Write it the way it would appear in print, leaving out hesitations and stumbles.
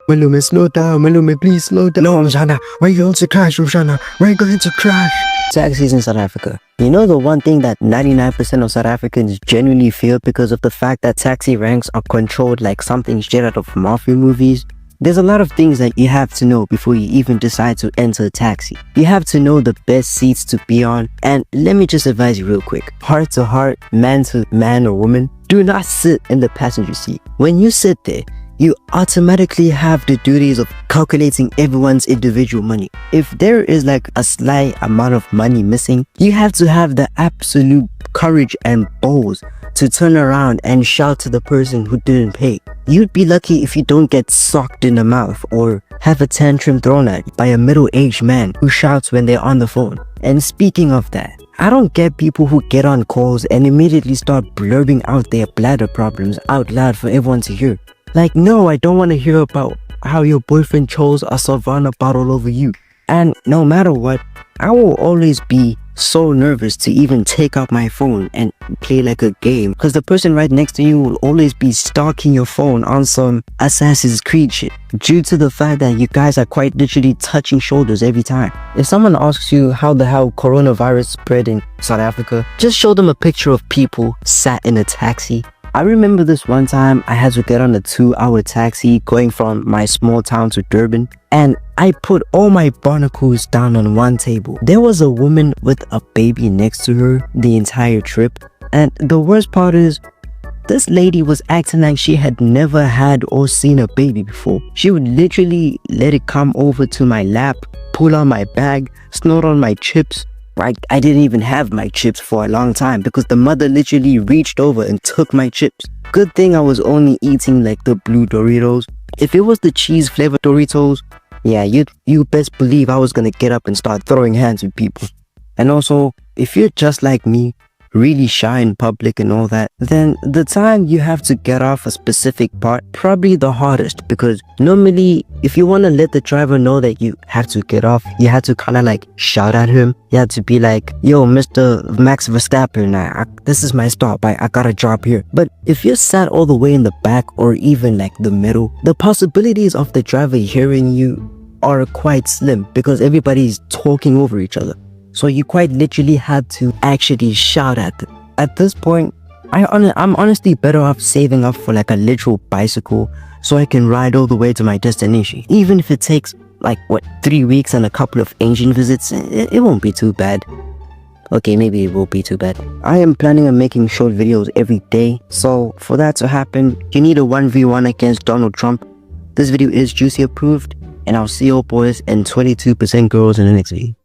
Malume, slow down. Malume, please slow down. No, Rosanna. We're going to crash, Rosanna. We're going to crash. Taxis in South Africa. You know the one thing that 99% of South Africans genuinely feel because of the fact that taxi ranks are controlled like something straight out of mafia movies? There's a lot of things that you have to know before you even decide to enter a taxi. You have to know the best seats to be on, and let me just advise you real quick. Heart to heart, man to man or woman, do not sit in the passenger seat. When you sit there, you automatically have the duties of calculating everyone's individual money. If there is like a slight amount of money missing, you have to have the absolute courage and balls to turn around and shout to the person who didn't pay. You'd be lucky if you don't get socked in the mouth or have a tantrum thrown at you by a middle-aged man who shouts when they're on the phone. And speaking of that, I don't get people who get on calls and immediately start blurting out their bladder problems out loud for everyone to hear. Like, no, I don't want to hear about how your boyfriend chose a Savannah bottle over you. And no matter what, I will always be so nervous to even take out my phone and play like a game, because the person right next to you will always be stalking your phone on some Assassin's Creed shit, due to the fact that you guys are quite literally touching shoulders every time. If someone asks you how the hell coronavirus spread in South Africa, just show them a picture of people sat in a taxi. I remember this one time I had to get on a 2-hour taxi going from my small town to Durban, and I put all my barnacles down on one table. There was a woman with a baby next to her the entire trip, and the worst part is, this lady was acting like she had never had or seen a baby before. She would literally let it come over to my lap, pull on my bag, snort on my chips. I didn't even have my chips for a long time because the mother literally reached over and took my chips. Good thing I was only eating like the blue Doritos. If it was the cheese flavored Doritos, yeah, you best believe I was gonna get up and start throwing hands with people. And also, if you're just like me, really shy in public and all that, then the time you have to get off a specific part, probably the hardest, because normally if you want to let the driver know that you have to get off, you have to kind of like shout at him. You have to be like, yo, Mr. Max Verstappen, this is my stop, I gotta drop here. But if you're sat all the way in the back or even like the middle, the possibilities of the driver hearing you are quite slim because everybody's talking over each other. So you quite literally had to actually shout at them. At this point, I'm honestly better off saving up for like a literal bicycle so I can ride all the way to my destination. Even if it takes like, 3 weeks and a couple of engine visits, it won't be too bad. Okay, maybe it will be too bad. I am planning on making short videos every day. So for that to happen, you need a 1v1 against Donald Trump. This video is Juicy approved, and I'll see you boys and 22% girls in the next video.